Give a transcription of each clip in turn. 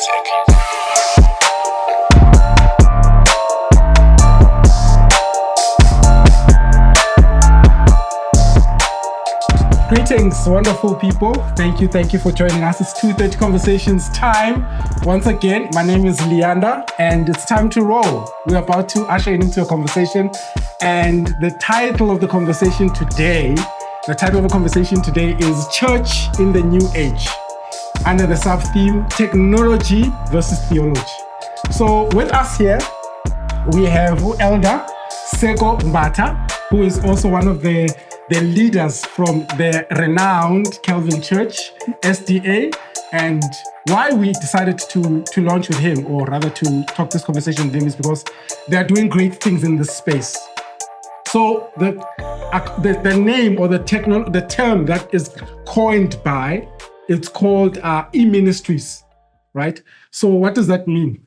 Greetings, wonderful people. Thank you for joining us. It's 2:30 Conversations time. Once again, my name is Leander, and it's time to roll. We're about to usher into a conversation, and the title of the conversation today is Church in the New Age, under the sub-theme Technology versus Theology. So with us here, we have Elder SEKO MBATHA, who is also one of the leaders from the renowned Calvin Church, SDA, and why we decided to launch with him, or rather to talk this conversation with him, is because they are doing great things in this space. So the name or the term that is coined by, it's called e-ministries, right? So what does that mean?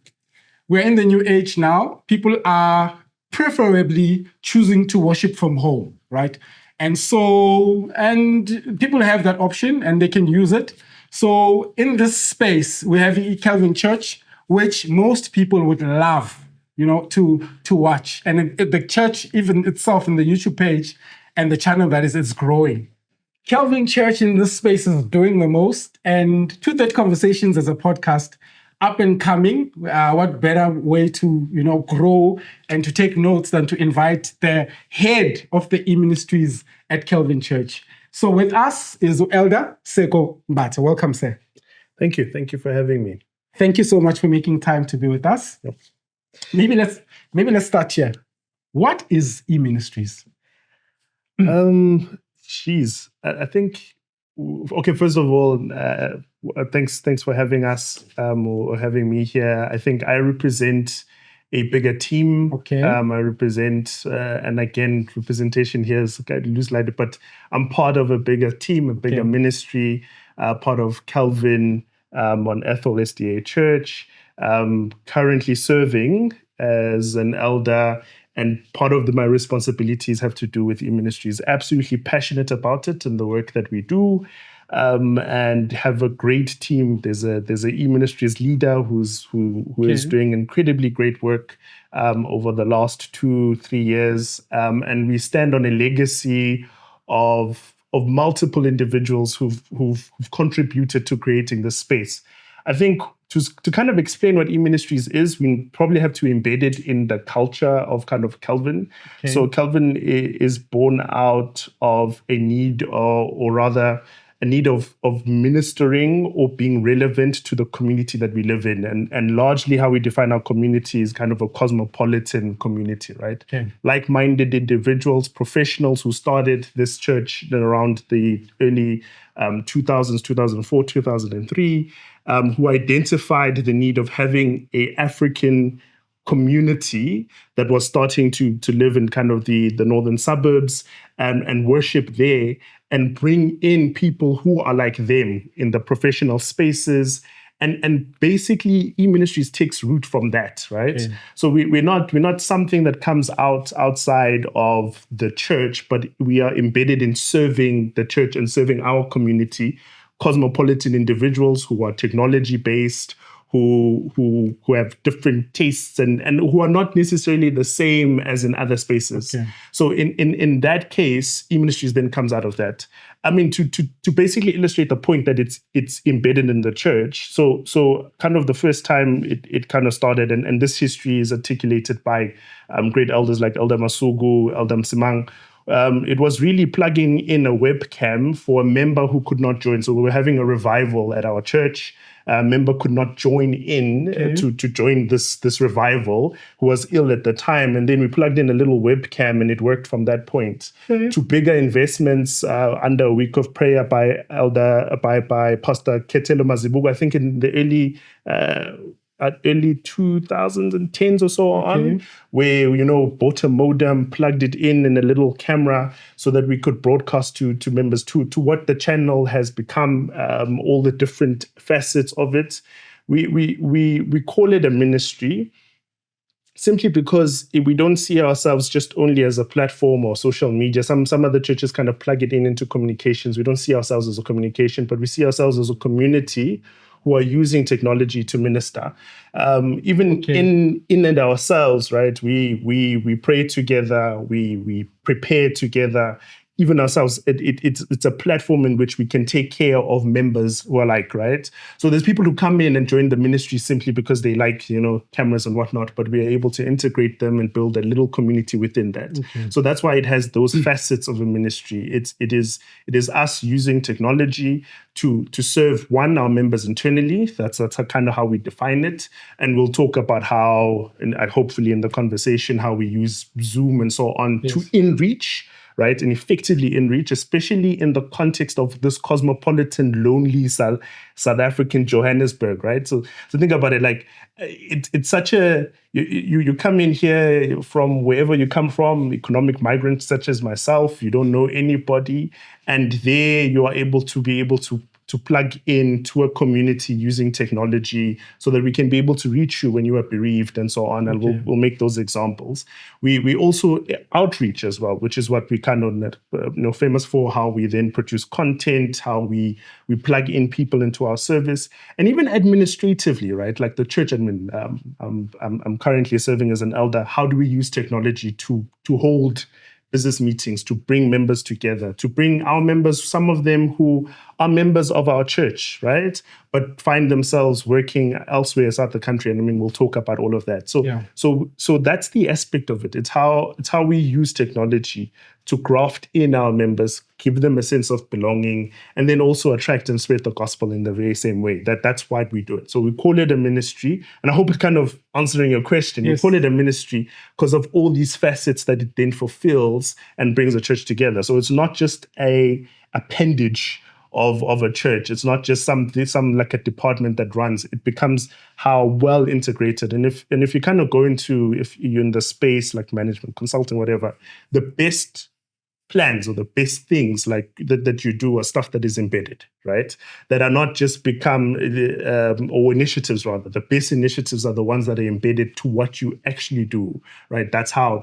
We're in the new age now. People are preferably choosing to worship from home, right? And people have that option and they can use it. So in this space, we have Calvin Church, which most people would love, to watch. And the church, even itself, in the YouTube page and the channel that is growing. Calvin Church in this space is doing the most. And 2:30 Conversations as a podcast, up and coming. What better way to grow and to take notes than to invite the head of the e-ministries at Calvin Church. So with us is Elder SEKO MBATHA. Welcome, sir. Thank you for having me. Thank you so much for making time to be with us. Yep. Maybe let's start here. What is e-ministries? I think. Okay, first of all, thanks for having us or having me here. I think I represent a bigger team. Okay. I represent, and again, representation here is kind of loose-lighted, but I'm part of a bigger team, a bigger ministry, part of Calvin on Ethel SDA Church, currently serving as an elder. And part of my responsibilities have to do with e-ministries. Absolutely passionate about it and the work that we do, and have a great team. There's a e-ministries leader who is doing incredibly great work over the last 2-3 years, and we stand on a legacy of multiple individuals who've contributed to creating this space. I think to kind of explain what e-ministries is, we probably have to embed it in the culture of kind of Calvin. Okay. So Calvin is born out of a need, or rather a need of ministering or being relevant to the community that we live in. And largely how we define our community is kind of a cosmopolitan community, right? Okay. Like-minded individuals, professionals who started this church around the early 2000s, 2004, 2003, who identified the need of having an African community that was starting to live in kind of the northern suburbs and worship there, and bring in people who are like them in the professional spaces. And basically, e-ministries takes root from that, right? Okay. So we're not something that comes outside of the church, but we are embedded in serving the church and serving our community, cosmopolitan individuals who are technology-based, who have different tastes and who are not necessarily the same as in other spaces. Okay. So in that case, e-ministries then comes out of that. I mean, to basically illustrate the point that it's embedded in the church. So kind of the first time it kind of started, and this history is articulated by great elders like Elder Masugu, Elder Msimang. It was really plugging in a webcam for a member who could not join. So we were having a revival at our church. A member could not join in to join this revival, who was ill at the time. And then we plugged in a little webcam and it worked from that point. To bigger investments under a week of prayer by Pastor Ketelo Mazibuko, I think in the early 2010s or so on, where, bought a modem, plugged it in a little camera so that we could broadcast to members to what the channel has become, all the different facets of it. We call it a ministry simply because we don't see ourselves just only as a platform or social media. Some other churches kind of plug it into communications. We don't see ourselves as a communication, but we see ourselves as a community who are using technology to minister. Even in and ourselves, right? We pray together, we prepare together. Even ourselves, it's a platform in which we can take care of members who are like, right? So there's people who come in and join the ministry simply because they like, cameras and whatnot, but we are able to integrate them and build a little community within that. So that's why it has those facets of a ministry. It is us using technology to serve our members internally. That's kind of how we define it. And we'll talk about how, and hopefully in the conversation, how we use Zoom and so on to in-reach, right? And effectively in reach, especially in the context of this cosmopolitan, lonely South African Johannesburg, right? So think about it, like it's such a, you come in here from wherever you come from, economic migrants such as myself, you don't know anybody, and there you are able to plug into a community using technology so that we can be able to reach you when you are bereaved and so on. And we'll make those examples. We also outreach as well, which is what we kind of famous for, how we then produce content, how we plug in people into our service, and even administratively, right? Like the church admin. I'm currently serving as an elder. How do we use technology to hold business meetings, to bring members together, to bring our members, some of them who are members of our church, right? But find themselves working elsewhere outside the country. And we'll talk about all of that. So that's the aspect of it. It's how we use technology to graft in our members, give them a sense of belonging, and then also attract and spread the gospel in the very same way. That's why we do it. So we call it a ministry. And I hope it's kind of answering your question. Yes. We call it a ministry because of all these facets that it then fulfills and brings the church together. So it's not just a appendage of a church. It's not just some like a department that runs. It becomes how well integrated. And if you kind of go into, if you're in the space like management, consulting, whatever, the best plans or the best things like that you do are stuff that is embedded, right? That are not just become or initiatives rather. The best initiatives are the ones that are embedded to what you actually do, right? That's how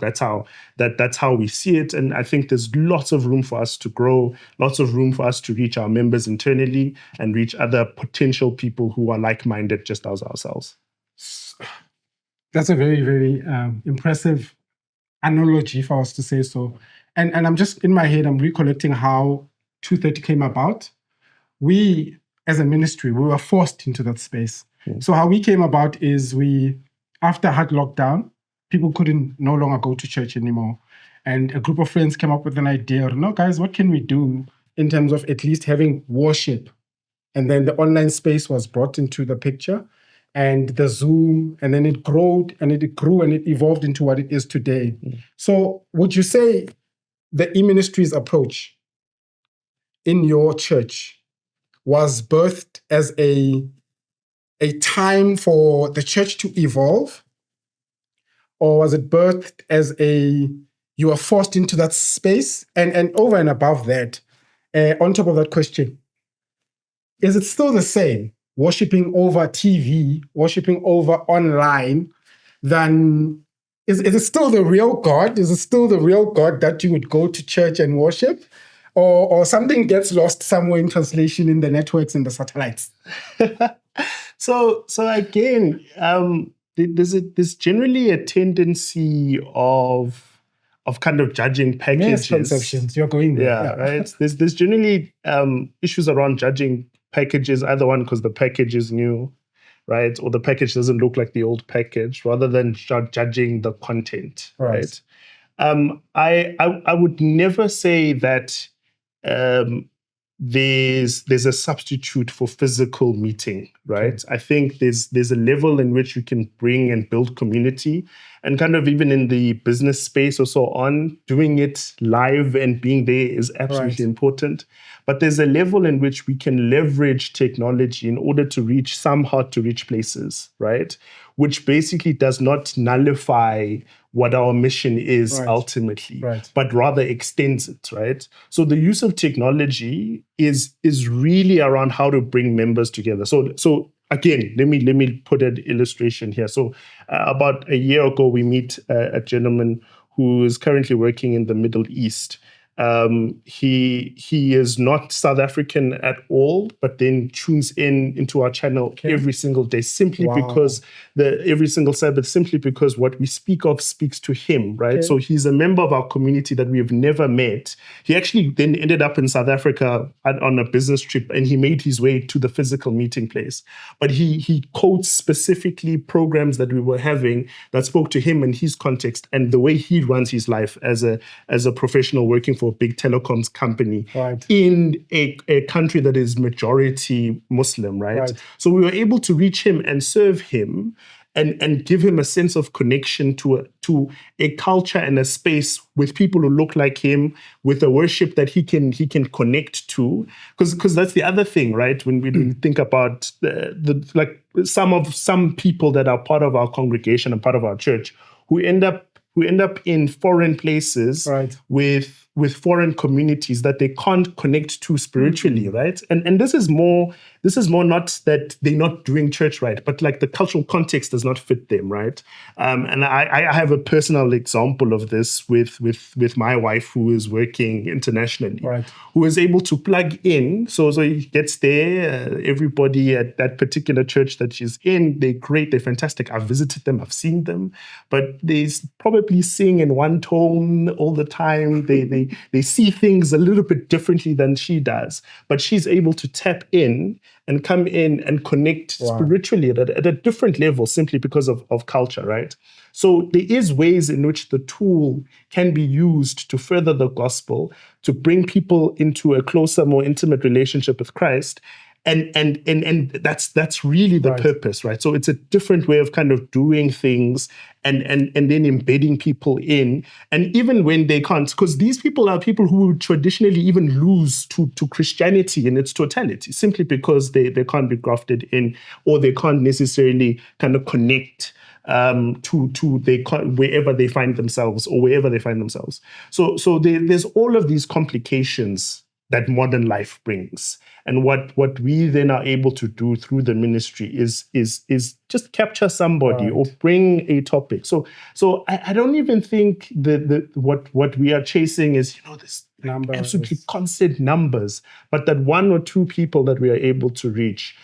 we see it. And I think there's lots of room for us to grow, lots of room for us to reach our members internally and reach other potential people who are like-minded just as ourselves. That's a very, very impressive analogy, if I was to say so. And I'm just, in my head, I'm recollecting how 230 came about. We, as a ministry, we were forced into that space. So how we came about is after hard lockdown, people couldn't no longer go to church anymore. And a group of friends came up with an idea, no, guys, what can we do in terms of at least having worship? And then the online space was brought into the picture, and the Zoom, and then it grew and it evolved into what it is today. So would you say the e-ministries approach in your church was birthed as a time for the church to evolve? Or was it birthed as you were forced into that space? And over and above that, on top of that question, is it still the same, worshiping over TV, worshiping over online, than is it still the real God? Is it still the real God that you would go to church and worship? Or something gets lost somewhere in translation in the networks and the satellites? So again, there's generally a tendency of kind of judging packages. Misconceptions. You're going there. Yeah, right. There's generally issues around judging packages, either one because the package is new, right? Or the package doesn't look like the old package, rather than judging the content, right? I would never say that there's a substitute for physical meeting, right? I think there's a level in which you can bring and build community, and kind of even in the business space or so on, doing it live and being there is absolutely important. But there's a level in which we can leverage technology in order to reach some hard-to-reach places, right? Which basically does not nullify what our mission is ultimately, but rather extends it, right? So the use of technology is really around how to bring members together. So again, let me put an illustration here. So about a year ago, we meet a gentleman who is currently working in the Middle East. He is not South African at all, but then tunes into our channel every single day, simply because every single Sabbath, simply because what we speak of speaks to him, right? So he's a member of our community that we have never met. He actually then ended up in South Africa on a business trip, and he made his way to the physical meeting place. But he quotes specifically programs that we were having that spoke to him and his context and the way he runs his life as a professional working for a big telecoms company in a country that is majority Muslim, right? So we were able to reach him and serve him and give him a sense of connection to a culture and a space with people who look like him, with a worship that he can connect to. Because that's the other thing, right? When we think about some people that are part of our congregation and part of our church who end up in foreign places with foreign communities that they can't connect to spiritually, right? And this is more not that they're not doing church right, but like the cultural context does not fit them, right? And I have a personal example of this with my wife who is working internationally, who is able to plug in. So he gets there, everybody at that particular church that she's in, they're great, they're fantastic. I've visited them, I've seen them, but they probably sing in one tone all the time. They see things a little bit differently than she does, but she's able to tap in and come in and connect spiritually at a different level simply because of culture, right? So there is ways in which the tool can be used to further the gospel, to bring people into a closer, more intimate relationship with Christ. And that's really the purpose, right? So it's a different way of kind of doing things and then embedding people in. And even when they can't, because these people are people who traditionally even lose to Christianity in its totality, simply because they can't be grafted in, or they can't necessarily kind of connect wherever they find themselves or wherever they find themselves. So there's all of these complications that modern life brings. And what we then are able to do through the ministry is just capture somebody or bring a topic. So I don't even think what we are chasing is, this absolutely constant numbers, but that one or two people that we are able to reach.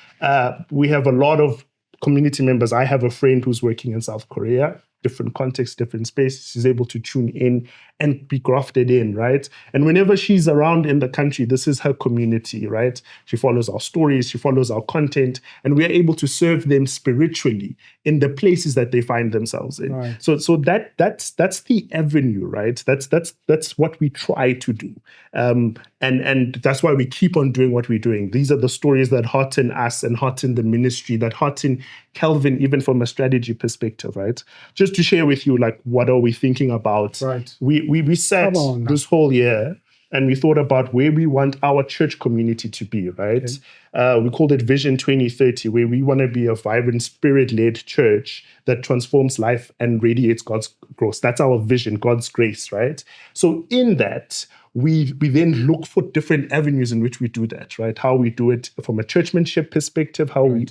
We have a lot of community members. I have a friend who's working in South Korea, different context, different space. She's able to tune in and be grafted in, right? And whenever she's around in the country, this is her community, right? She follows our stories, she follows our content, and we are able to serve them spiritually in the places that they find themselves in. Right. So that's the avenue, right? That's what we try to do. And that's why we keep on doing what we're doing. These are the stories that hearten us and hearten the ministry, that hearten Kelvin, even from a strategy perspective, right? Just to share with you, like, what are we thinking about? Right. We sat this whole year and we thought about where we want our church community to be, right? We called it Vision 2030, where we want to be a vibrant, spirit-led church that transforms life and radiates God's growth. That's our vision, God's grace, right? So in that, we then look for different avenues in which we do that, right? How we do it from a churchmanship perspective, how we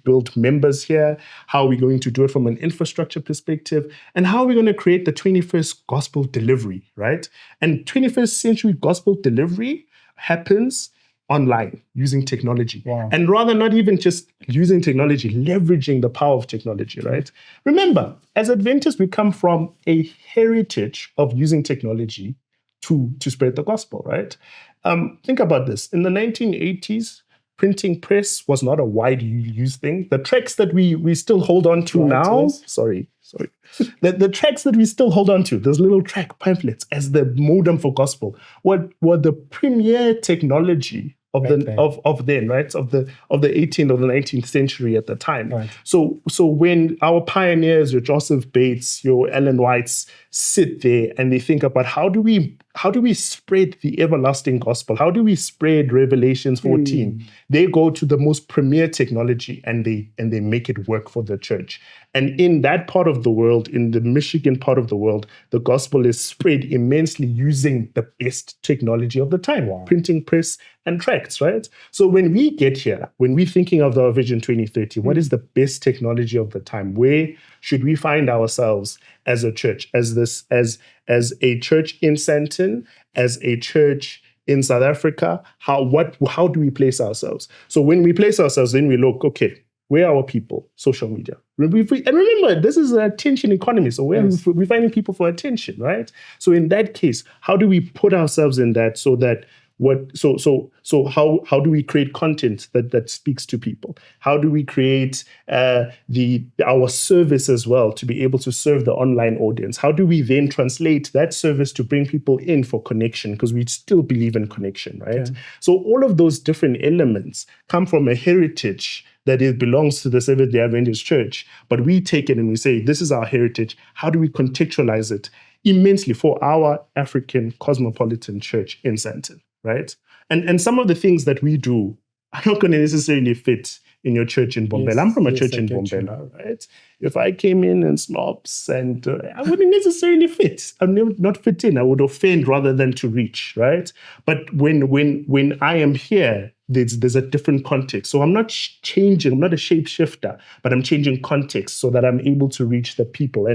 build members here, how we're going to do it from an infrastructure perspective, and how we're going to create the 21st gospel delivery, right? And 21st century gospel delivery happens online using technology. Wow. And rather not even just using technology, leveraging the power of technology, right? Remember, as Adventists, we come from a heritage of using technology to spread the gospel, right? Think about this. In the 1980s, printing press was not a widely used thing. The tracks that we still hold on to now, sorry. The tracks that we still hold on to, those little track pamphlets as the modem for gospel, were the premier technology of then, right? Of the 18th or the 19th century at the time. Right. So when our pioneers, your Joseph Bates, your Ellen Whites, sit there and they think about how do we spread the everlasting gospel? How do we spread Revelations 14? They go to the most premier technology and they make it work for the church. And in that part of the world, in the Michigan part of the world, the gospel is spread immensely using the best technology of the time, printing press and tracts, right? So when we get here, when we're thinking of our Vision 2030, what is the best technology of the time? Where should we find ourselves? as a church, as a church in Sandton, as a church in South Africa? How do we place ourselves? So when we place ourselves, then we look, okay, where are our people? Social media. And remember, this is an attention economy. So we're finding people for attention, right? So in that case, how do we put ourselves in that so that how do we create content that speaks to people? How do we create our service as well to be able to serve the online audience? How do we then translate that service to bring people in for connection? Because we still believe in connection, right? Okay. So all of those different elements come from a heritage that it belongs to the Seventh-day Adventist Church, but we take it and we say, this is our heritage. How do we contextualize it immensely for our African cosmopolitan church in Sandton? Right? And some of the things that we do are not going to necessarily fit in your church in Bombela. Yes, I'm from a church in Bombela, right? If I came in and snobs and I wouldn't necessarily fit. I would not fit in. I would offend rather than to reach, right? But when I am here, there's a different context. So I'm not changing. I'm not a shapeshifter, but I'm changing context so that I'm able to reach the people.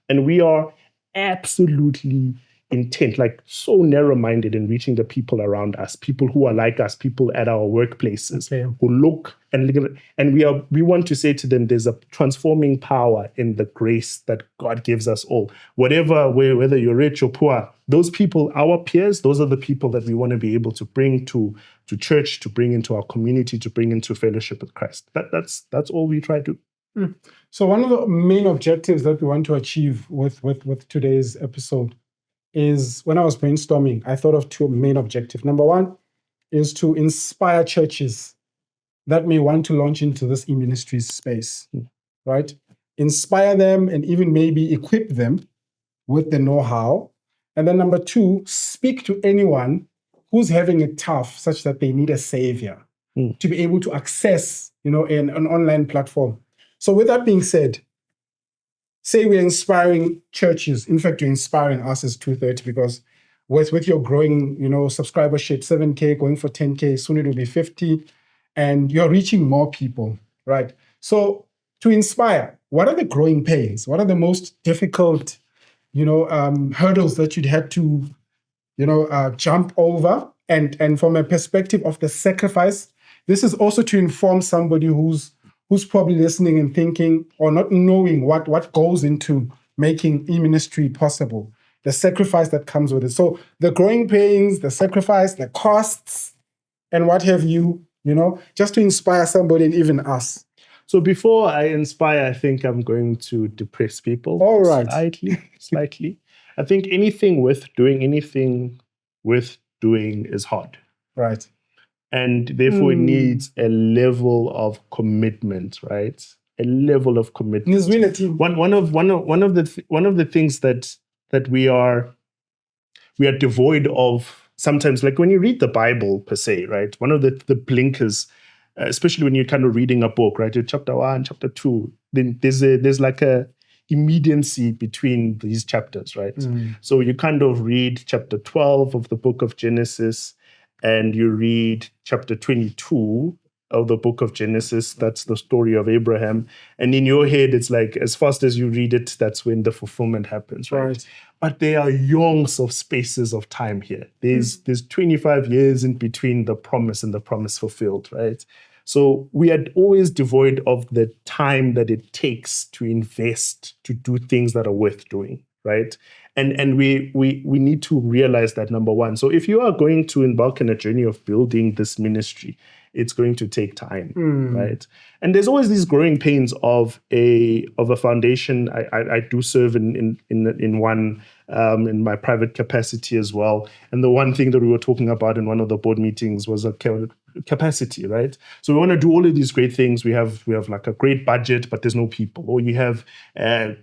And we are absolutely intent, like so narrow-minded in reaching the people around us, people who are like us, people at our workplaces, who look and we want to say to them, there's a transforming power in the grace that God gives us all. Whether you're rich or poor, those people, our peers, those are the people that we want to be able to bring to church, to bring into our community, to bring into fellowship with Christ. That's all we try to do. So one of the main objectives that we want to achieve with today's episode is, when I was brainstorming, I thought of two main objectives. Number one is to inspire churches that may want to launch into this e-ministries space, right? Inspire them and even maybe equip them with the know-how. And then number two, speak to anyone who's having it tough such that they need a savior to be able to access, an online platform. So with that being said, say we're inspiring churches. In fact, you're inspiring us as 230, because with your growing, subscribership, 7K going for 10K, soon it will be 50, and you're reaching more people, right? So to inspire, what are the growing pains? What are the most difficult, hurdles that you'd had to, jump over? And from a perspective of the sacrifice, this is also to inform somebody who's probably listening and thinking, or not knowing what goes into making e-ministry possible, the sacrifice that comes with it. So the growing pains, the sacrifice, the costs, and what have you, just to inspire somebody and even us. So before I inspire, I think I'm going to depress people. All right. Slightly. I think anything worth doing is hard. Right. And therefore, it needs a level of commitment, right? A level of commitment. It's really a team. One of the things that we are devoid of sometimes, like when you read the Bible per se, right? One of the blinkers, especially when you're kind of reading a book, right? You're chapter 1, chapter 2. Then there's like a immediacy between these chapters, right? So you kind of read chapter 12 of the book of Genesis, and you read chapter 22 of the book of Genesis. That's the story of Abraham. And in your head, it's like, as fast as you read it, that's when the fulfillment happens, right? But there are yonks of spaces of time here. There's 25 years in between the promise and the promise fulfilled, right? So we are always devoid of the time that it takes to invest, to do things that are worth doing, right? And we need to realize that, number one. So if you are going to embark on a journey of building this ministry, it's going to take time, right? And there's always these growing pains of a foundation. I do serve in one in my private capacity as well. And the one thing that we were talking about in one of the board meetings was a capacity, right? So we want to do all of these great things. We have like a great budget, but there's no people. Or you have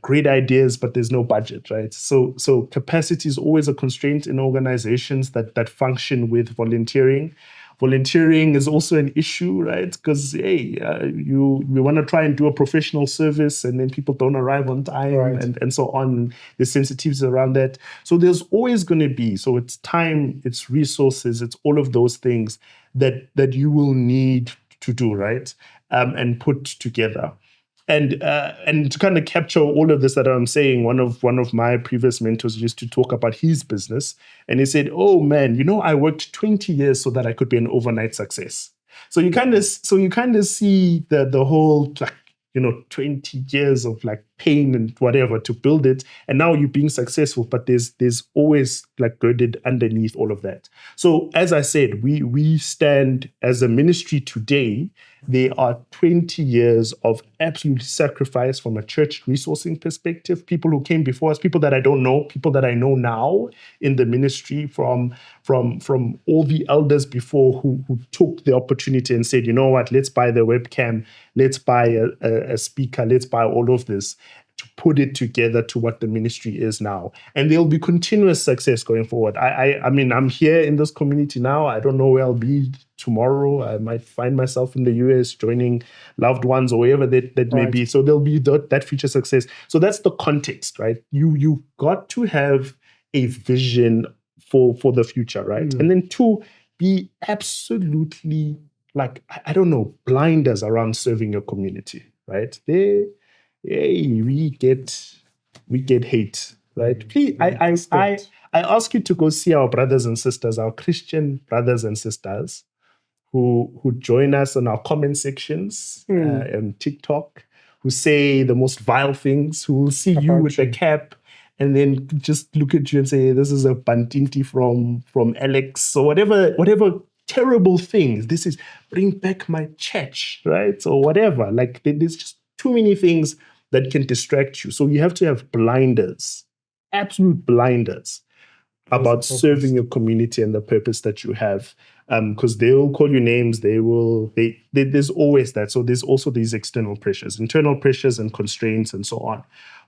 great ideas, but there's no budget, right? So capacity is always a constraint in organizations that function with volunteering. Volunteering is also an issue, right? Because, we want to try and do a professional service and then people don't arrive on time, right, and so on. There's sensitivities around that. So there's always going to be, so it's time, it's resources, it's all of those things that you will need to do, right? And put together. And to kind of capture all of this that I'm saying, one of my previous mentors used to talk about his business, and he said, "Oh man, I worked 20 years so that I could be an overnight success." So you kind of see the whole, like, 20 years of like pain and whatever to build it, and now you're being successful, but there's always like girded underneath all of that. So as I said, we stand as a ministry today. There are 20 years of absolute sacrifice from a church resourcing perspective. People who came before us, people that I don't know, people that I know now in the ministry, from all the elders before who took the opportunity and said, you know what, let's buy the webcam, let's buy a speaker, let's buy all of this to put it together to what the ministry is now. And there'll be continuous success going forward. I mean, I'm here in this community now. I don't know where I'll be tomorrow. I might find myself in the US joining loved ones or wherever that may be. So there'll be that future success. So that's the context, right? You got to have a vision for the future, right? And then two, be absolutely, like, I don't know, blinders around serving your community, right? We get hate, right? Please, I ask you to go see our brothers and sisters, our Christian brothers and sisters who join us on our comment sections on TikTok, who say the most vile things, who will see you with a cap and then just look at you and say, this is a Bantinti from Alex, or whatever terrible things. This is bring back my church, right? Or whatever. Like, there's just too many things that can distract you. So you have to have blinders, absolute blinders, about serving your community and the purpose that you have. Because they will call you names. There's always that. So there's also these external pressures, internal pressures and constraints and so on.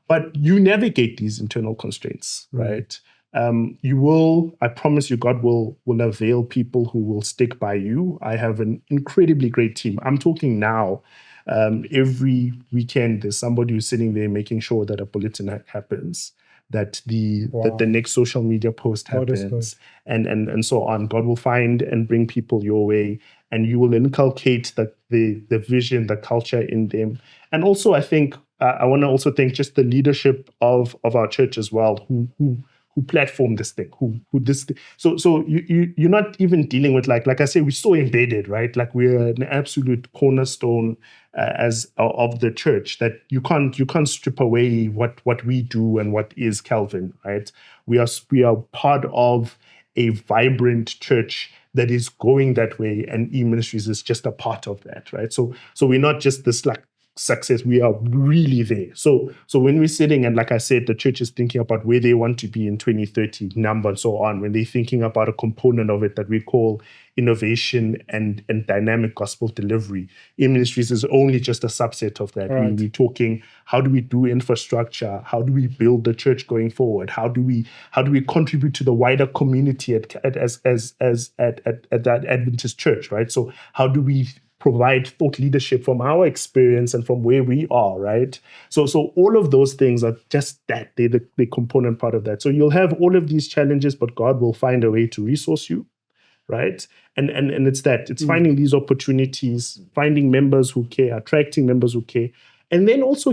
But you navigate these internal constraints, right? I promise you, God will avail people who will stick by you. I have an incredibly great team. I'm talking now. Every weekend, there's somebody who's sitting there making sure that a bulletin happens, that the next social media post happens, and so on. God will find and bring people your way, and you will inculcate the vision, the culture in them. And also, I think I want to also thank just the leadership of our church as well, who platform this thing, so you're not even dealing with like I say, we're so embedded, right? Like, we're an absolute cornerstone of the church that you can't strip away what we do and what is Calvin, right? We are part of a vibrant church that is going that way, and e-ministries is just a part of that, right? So we're not just this like success, we are really there. So when we're sitting, and like I said, the church is thinking about where they want to be in 2030, number and so on, when they're thinking about a component of it that we call innovation and dynamic gospel delivery, e-ministries is only just a subset of that. Right. We're talking, how do we do infrastructure? How do we build the church going forward? How do we contribute to the wider community at that Adventist church, right? So how do we provide thought leadership from our experience and from where we are, right? So all of those things are just that. They're the component part of that. So you'll have all of these challenges, but God will find a way to resource you, right? And it's that. It's finding these opportunities, finding members who care, attracting members who care, and then also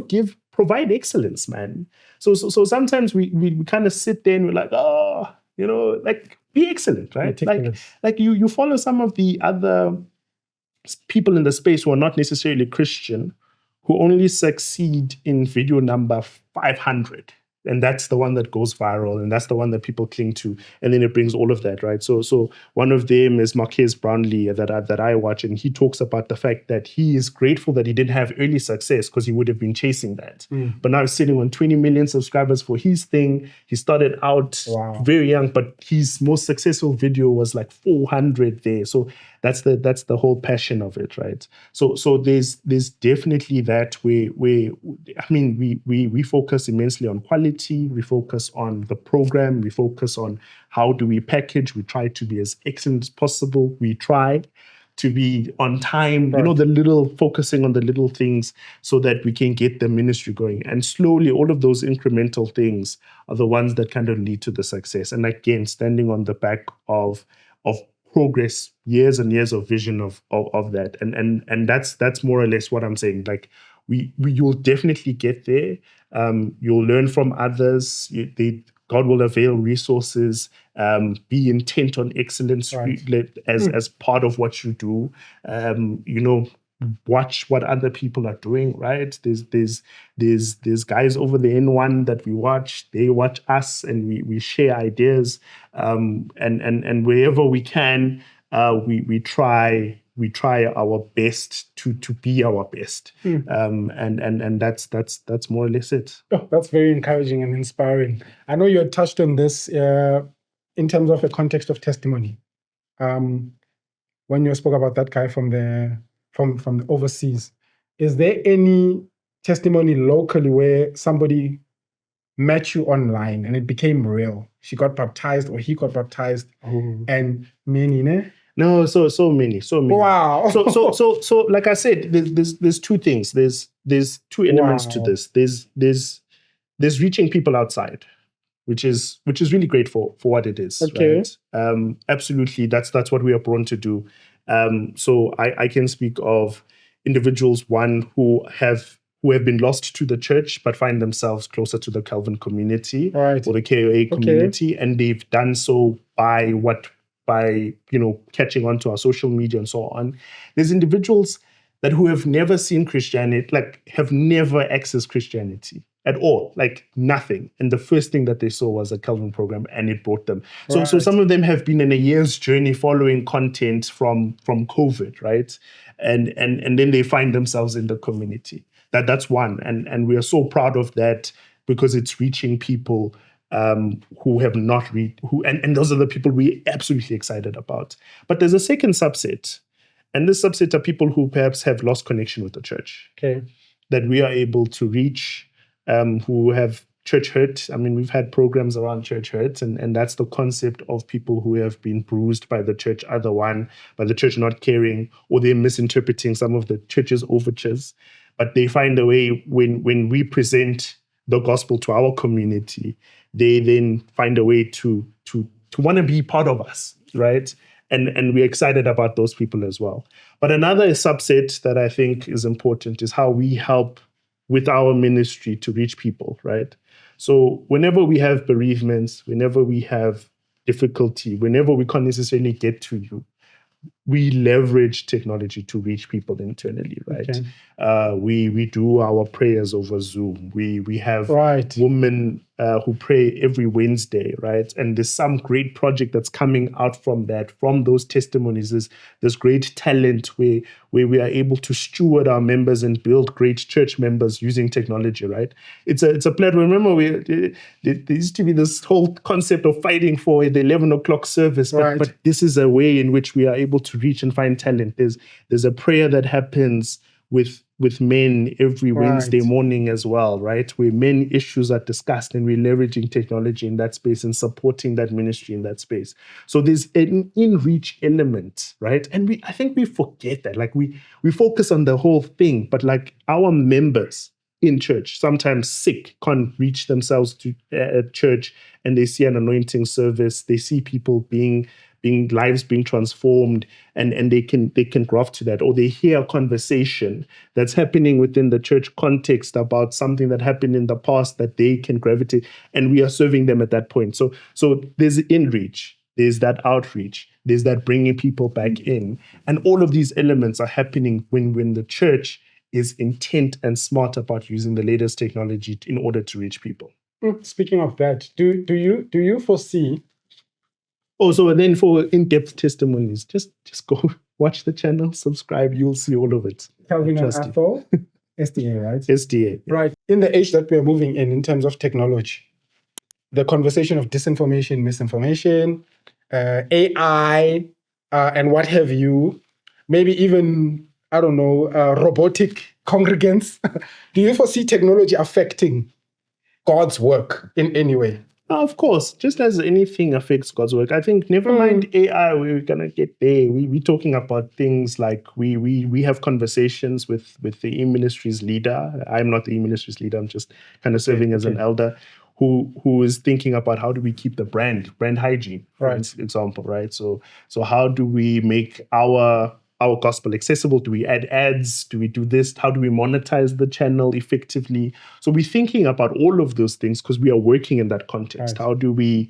provide excellence, man. So sometimes we kind of sit there and we're like, like, be excellent, right? Like you follow some of the other people in the space who are not necessarily Christian, who only succeed in video number 500. And that's the one that goes viral, and that's the one that people cling to. And then it brings all of that, right? So one of them is Marquez Brownlee that I watch, and he talks about the fact that he is grateful that he didn't have early success, because he would have been chasing that. But now he's sitting on 20 million subscribers for his thing. He started out very young, but his most successful video was like 400 there. So that's the whole passion of it, right? So there's definitely that where I mean, we focus immensely on quality. We focus on the program. We focus on how do we package. We try to be as excellent as possible. We try to be on time, right. Focusing on the little things so that we can get the ministry going. And slowly, all of those incremental things are the ones that kind of lead to the success. And again, standing on the back of progress, years and years of vision of that. And that's more or less what I'm saying. Like, you'll definitely get there. You'll learn from others. God will avail resources. Be intent on excellence as part of what you do. Watch what other people are doing. Right? There's guys over the N1 that we watch. They watch us, and we share ideas. And wherever we can, we try our best to be our best. And that's more or less it. Oh, that's very encouraging and inspiring. I know you had touched on this in terms of a context of testimony. When you spoke about that guy from the overseas, is there any testimony locally where somebody met you online and it became real? She got baptized or he got baptized, and many, ne? No, so many. Wow. So like I said, there's two things. There's two elements to this. There's reaching people outside, which is really great for what it is. Okay. Right? Absolutely, that's what we are born to do. So I can speak of individuals, one who have been lost to the church but find themselves closer to the Calvin community or the KOA community, and they've done so by catching on to our social media and so on. There's individuals that who have never seen Christianity, like have never accessed Christianity at all, like nothing. And the first thing that they saw was a Calvin program, and it brought them. So some of them have been in a year's journey following content from COVID, right? And then they find themselves in the community. That's one. And we are so proud of that because it's reaching people who have not read, and those are the people we're absolutely excited about. But there's a second subset, and this subset are people who perhaps have lost connection with the church. Okay. That we are able to reach, who have church hurt. I mean, we've had programs around church hurt, and that's the concept of people who have been bruised by the church, either one, by the church not caring, or they're misinterpreting some of the church's overtures. But they find a way when we present the gospel to our community, they then find a way to want to be part of us, right? And we're excited about those people as well. But another subset that I think is important is how we help with our ministry to reach people, right? So whenever we have bereavements, whenever we have difficulty, whenever we can't necessarily get to you, we leverage technology to reach people internally, right? Okay. We do our prayers over Zoom. We have women who pray every Wednesday, right? And there's some great project that's coming out from that, from those testimonies. There's great talent where we are able to steward our members and build great church members using technology, right? It's a platform. Remember, there used to be this whole concept of fighting for the 11 o'clock service, but this is a way in which we are able to reach and find talent. There's a prayer that happens with men every Wednesday morning as well, right? Where men issues are discussed, and we're leveraging technology in that space and supporting that ministry in that space. So there's an in-reach element, right? And I think we forget that. Like we focus on the whole thing, but like our members in church, sometimes sick, can't reach themselves to church, and they see an anointing service, they see people being lives being transformed, and they can graft to that, or they hear a conversation that's happening within the church context about something that happened in the past that they can gravitate, and we are serving them at that point. So there's in-reach, there's that outreach, there's that bringing people back in, and all of these elements are happening when the church is intent and smart about using the latest technology in order to reach people. Speaking of that, do you foresee? So then for in-depth testimonies, just go watch the channel, subscribe, you'll see all of it. Calvin and Athol, SDA, right? SDA. Yeah. Right. In the age that we're moving in terms of technology, the conversation of disinformation, misinformation, AI, and what have you, maybe even, I don't know, robotic congregants. Do you foresee technology affecting God's work in any way? Of course, just as anything affects God's work. I think never mind AI, we're gonna get there. We're talking about things like we have conversations with the e-ministries leader. I'm not the e-ministries leader. I'm just kind of serving as an elder who is thinking about how do we keep the brand hygiene, for example, right? So how do we make our our gospel accessible? Do we add ads? Do we do this? How do we monetize the channel effectively? So we're thinking about all of those things because we are working in that context. Right. How do we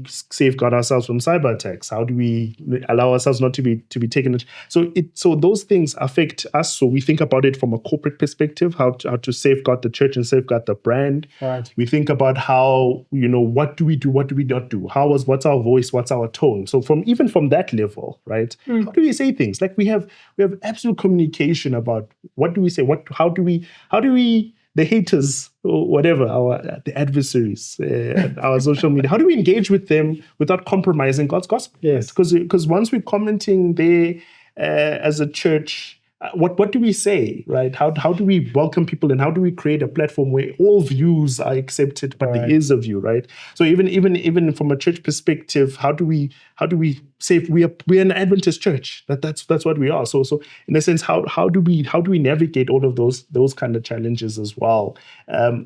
safeguard ourselves from cyber attacks? How do we allow ourselves not to be taken? So those things affect us. So we think about it from a corporate perspective, how to safeguard the church and safeguard the brand. Right. We think about how, what do we do? What do we not do? What's our voice? What's our tone? So from that level, right? How do we say things? Like we have absolute communication about what do we say? How do we the haters or whatever, the adversaries, our social media, how do we engage with them without compromising God's gospel? Yes. Because once we're commenting there as a church, what do we say, right? How do we welcome people, and how do we create a platform where all views are accepted, but there is a view, right? So even from a church perspective, how do we say we're an Adventist church? That's what we are. So in a sense, how do we navigate all of those kind of challenges as well?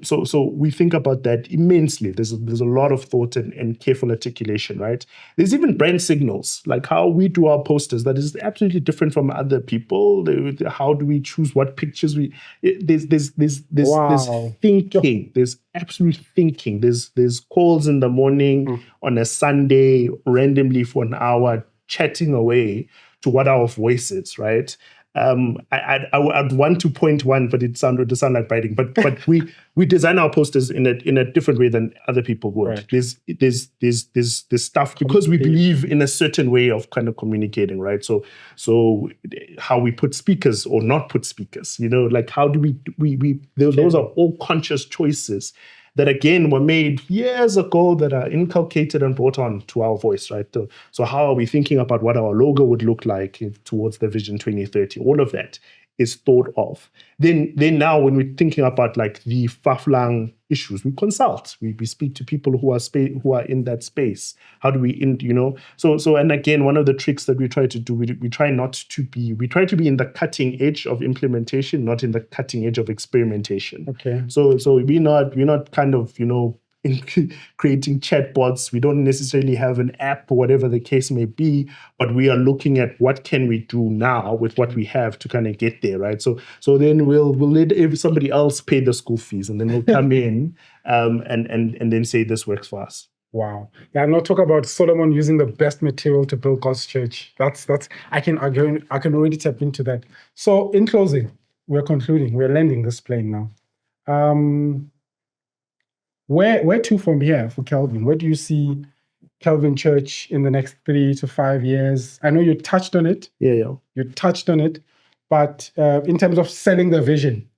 So we think about that immensely. There's a lot of thought and careful articulation, right? There's even brand signals, like how we do our posters that is absolutely different from other people. How do we choose what pictures there's thinking. There's absolute thinking. There's calls in the morning on a Sunday randomly for an hour, chatting away to what our voice is, right? I'd want to point one, but it sound like biting. But we design our posters in a different way than other people would. Right. There's stuff because we believe in a certain way of kind of communicating, right? So how we put speakers or not put speakers, like how do we those are all conscious choices that again were made years ago that are inculcated and brought on to our voice, right? So how are we thinking about what our logo would look like towards the Vision 2030? All of that is thought of. Then now when we're thinking about like the far-flung issues, we consult. We speak to people who are in that space. How do we So and again, one of the tricks that we try to do, we try to be in the cutting edge of implementation, not in the cutting edge of experimentation. Okay. So we're not kind of in creating chatbots. We don't necessarily have an app or whatever the case may be, but we are looking at what can we do now with what we have to kind of get there, right? So then we'll let somebody else pay the school fees, and then we'll come in and then say this works for us. Wow. Yeah, I'm not talking about Solomon using the best material to build God's church. That's I can already tap into that. So in closing, we're concluding. We're landing this plane now. Where to from here for Calvin? Where do you see Calvin Church in the next 3 to 5 years? I know you touched on it. Yeah. You touched on it. But in terms of selling the vision,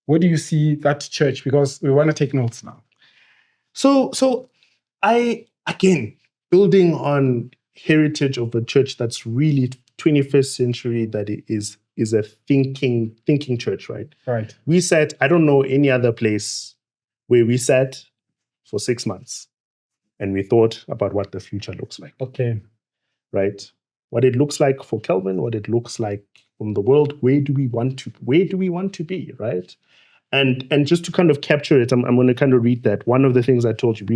where do you see that church? Because we want to take notes now. So I, again, building on heritage of a church that's really 21st century, that it is a thinking church, right? Right. We sat, I don't know any other place where we sat for 6 months and we thought about what the future looks like. Okay. Right? What it looks like for Calvin, what it looks like from the world, where do we want to be, right? And just to kind of capture it, I'm going to kind of read that. One of the things I told you,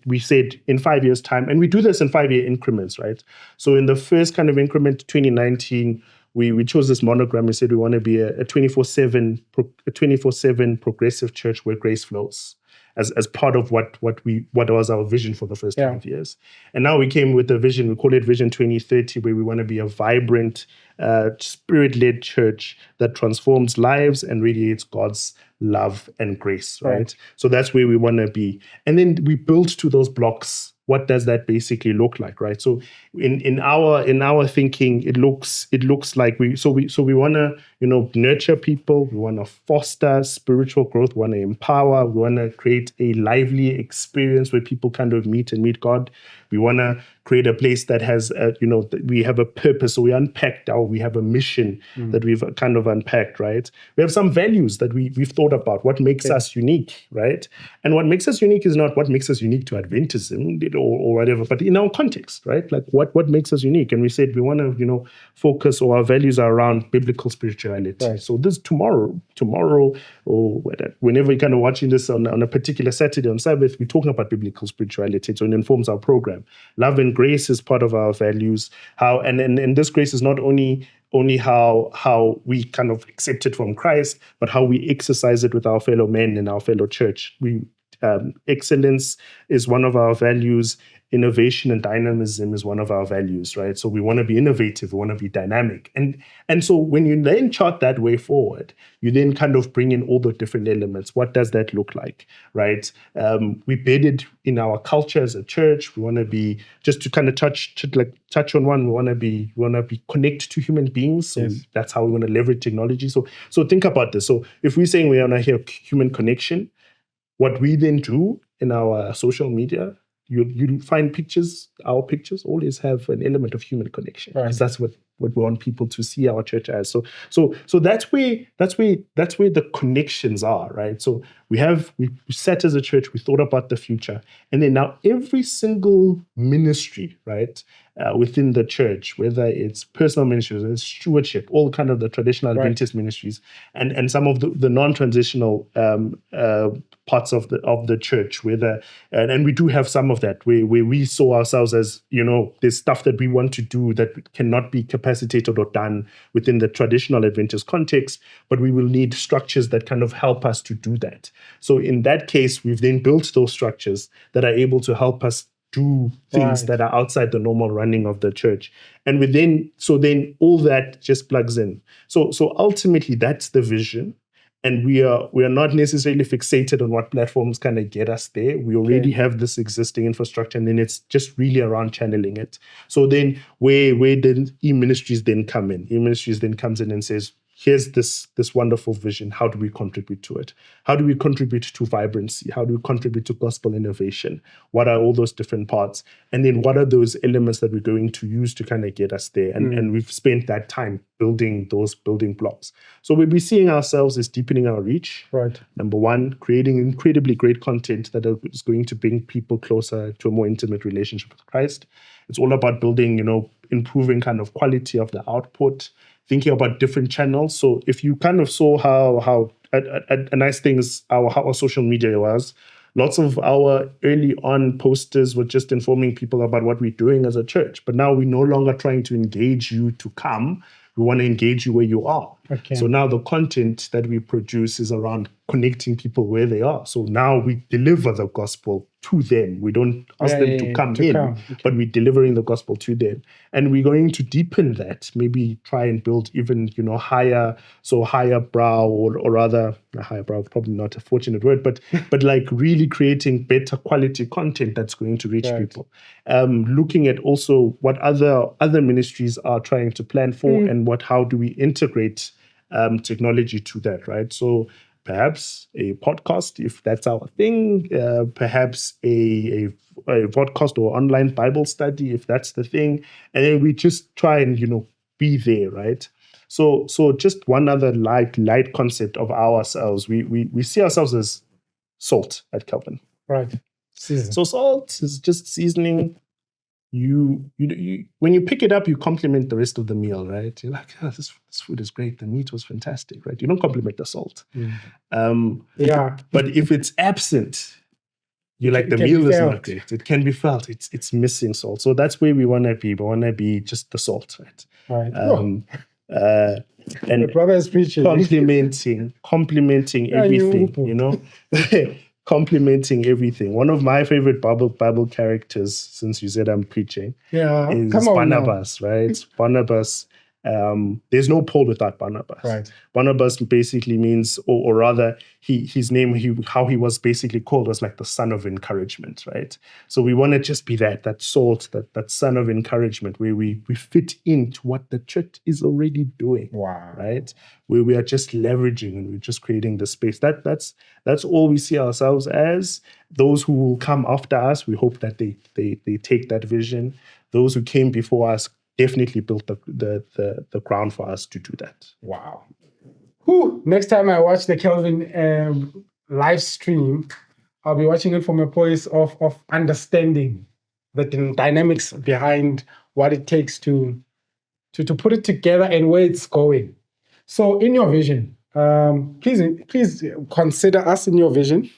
we said in 5 years' time, and we do this in 5-year increments, right? So in the first kind of increment, 2019, we chose this monogram. We said we want to be a 24/7 progressive church where grace flows, as part of what was our vision for the first 5 years. And now we came with a vision. We call it Vision 2030, where we want to be a vibrant, spirit-led church that transforms lives and radiates God's love and grace, right? So that's where we want to be. And then we build to those blocks. What does that basically look like, right? So in our thinking, it looks like we want to nurture people, we want to foster spiritual growth, we want to empower, we want to create a lively experience where people kind of meet God. We want to create a place that has we have a purpose. So we have a mission that we've kind of unpacked, right? We have some values that we've thought about. What makes us unique, right? And what makes us unique is not what makes us unique to Adventism or whatever, but in our context, right? Like what makes us unique. And we said we want to focus, or our values are around biblical spirituality. Right. So this tomorrow or whenever you're kind of watching this on a particular Saturday on Sabbath, we're talking about biblical spirituality. So it informs our program. Love and grace is part of our values. How and this grace is not only how we kind of accept it from Christ, but how we exercise it with our fellow men in our fellow church. Excellence is one of our values. Innovation and dynamism is one of our values, right? So we want to be innovative, we want to be dynamic. And so when you then chart that way forward, you then kind of bring in all the different elements. What does that look like, right? We bedded in our culture as a church. We want to be, just to kind of touch on one, we want to be connected to human beings. So that's how we want to leverage technology. So think about this. So if we're saying we want to have human connection, what we then do in our social media, you find pictures. Our pictures always have an element of human connection, because that's what we want people to see our church as. So that's where the connections are, right? So we sat as a church, we thought about the future, and then now every single ministry, right, within the church, whether it's personal ministries, it's stewardship, all kind of the traditional Adventist ministries, and some of the non-transitional parts of the church, and we do have some of that where we saw ourselves as, there's stuff that we want to do that cannot be capacitated or done within the traditional Adventist context, but we will need structures that kind of help us to do that. So in that case, we've then built those structures that are able to help us do things that are outside the normal running of the church. And then all that just plugs in. So ultimately, that's the vision. And we are not necessarily fixated on what platforms kind of get us there. We already have this existing infrastructure, and then it's just really around channeling it. So then where did e-ministries then come in? E-ministries then comes in and says, here's this wonderful vision. How do we contribute to it? How do we contribute to vibrancy? How do we contribute to gospel innovation? What are all those different parts? And then what are those elements that we're going to use to kind of get us there? And we've spent that time building those building blocks. So we'll be seeing ourselves as deepening our reach. Right. Number one, creating incredibly great content that is going to bring people closer to a more intimate relationship with Christ. It's all about building, improving kind of quality of the output, thinking about different channels. So if you kind of saw how a nice thing is how our social media was, lots of our early on posters were just informing people about what we're doing as a church. But now we're no longer trying to engage you to come. We want to engage you where you are. Okay. So now the content that we produce is around connecting people where they are. So now we deliver the gospel to them. We don't ask them to come in, but we're delivering the gospel to them. And we're going to deepen that, maybe try and build even, higher brow, or rather, higher brow, probably not a fortunate word, but like really creating better quality content that's going to reach people. Looking at also what other ministries are trying to plan for, and how do we integrate technology to that, right? So perhaps a podcast, if that's our thing, perhaps a podcast or online Bible study, if that's the thing. And then we just try and, be there, right? So just one other light concept of ourselves. We see ourselves as salt at Calvin. Right. Season. So salt is just seasoning. You when you pick it up, you compliment the rest of the meal, right? You're like, this food is great. The meat was fantastic, right? You don't compliment the salt. But if it's absent, you're like, the meal is not great. It can be felt. It's missing salt. So that's where we want to be. We want to be just the salt, right? Right. And the brother is preaching. Complimenting everything, complimenting everything. One of my favorite Bible characters, since you said I'm preaching, is Barnabas, right? Barnabas. There's no Paul without Barnabas. Right. Barnabas basically means, or rather, his name, how he was basically called was like the son of encouragement, right? So we want to just be that salt, that son of encouragement, where we fit into what the church is already doing. Wow. Right? Where we are just leveraging and we're just creating the space. That's all we see ourselves as. Those who will come after us, we hope that they take that vision. Those who came before us definitely built the ground for us to do that. Wow. Whew. Next time I watch the Kelvin live stream, I'll be watching it from a place of understanding the dynamics behind what it takes to put it together and where it's going. So in your vision, please consider us in your vision,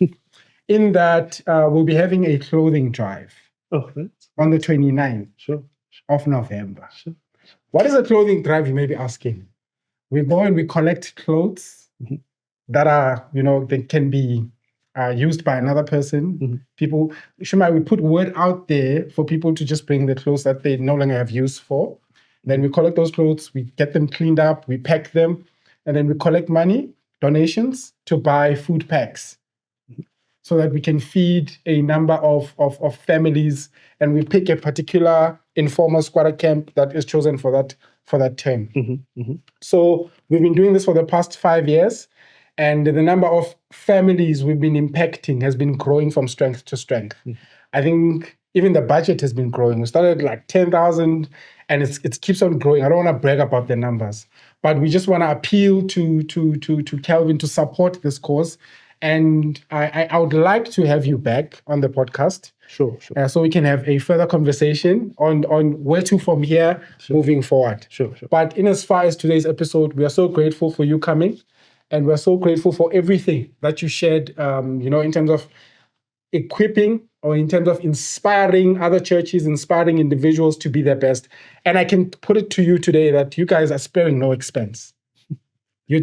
in that we'll be having a clothing drive. Oh, that's on the 29th Sure. of November. Sure. What is a clothing drive, you may be asking? We go and we collect clothes that are, they can be used by another person. People, Shema, we put word out there for people to just bring the clothes that they no longer have use for. Then we collect those clothes, we get them cleaned up, we pack them, and then we collect money, donations, to buy food packs so that we can feed a number of families, and we pick a particular informal squatter camp that is chosen for that term. So we've been doing this for the past 5 years, and the number of families we've been impacting has been growing from strength to strength. I think even the budget has been growing. We started like 10,000, and it keeps on growing. I don't want to brag about the numbers, but we just want to appeal to Kelvin to support this cause. And I would like to have you back on the podcast. Sure. So we can have a further conversation on where to from here moving forward. Sure. But in as far as today's episode, we are so grateful for you coming, and we're so grateful for everything that you shared, in terms of equipping or in terms of inspiring other churches, inspiring individuals to be their best. And I can put it to you today that you guys are sparing no expense. You're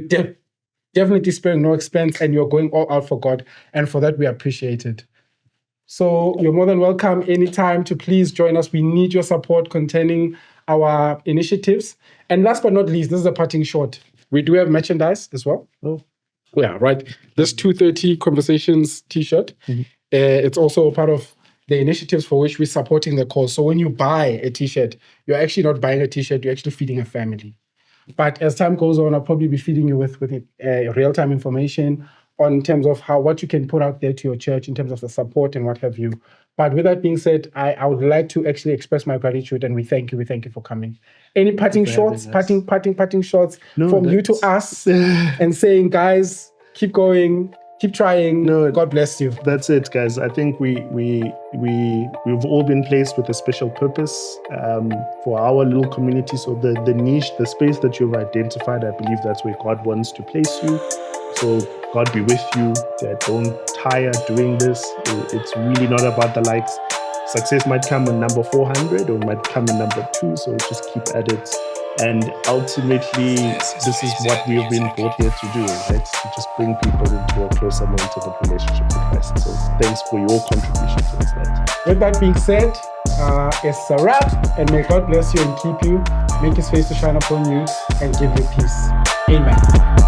definitely sparing no expense, and you're going all out for God. And for that, we appreciate it. So you're more than welcome anytime to please join us. We need your support containing our initiatives. And last but not least, this is a parting shot. We do have merchandise as well. Oh. Yeah, right. This 230 Conversations t-shirt. It's also part of the initiatives for which we're supporting the cause. So when you buy a t-shirt, you're actually not buying a t-shirt, you're actually feeding a family. But as time goes on, I'll probably be feeding you with real-time information on terms of what you can put out there to your church in terms of the support and what have you. But with that being said, I would like to actually express my gratitude, and we thank you for coming. Any parting shots, parting shots from you to us and saying, guys, keep going, keep trying. No, God bless you. That's it, guys. I think we've all been placed with a special purpose for our little community. So the niche, the space that you've identified, I believe that's where God wants to place you. So God be with you. Don't tire doing this. It's really not about the likes. Success might come in number 400 or might come in number 2. So just keep at it. And ultimately, this is what we have been brought here to do, right? To just bring people into a closer, more intimate relationship with Christ. So thanks for your contribution towards that. With that being said, it's a wrap, and may God bless you and keep you, make his face to shine upon you, and give you peace. Amen.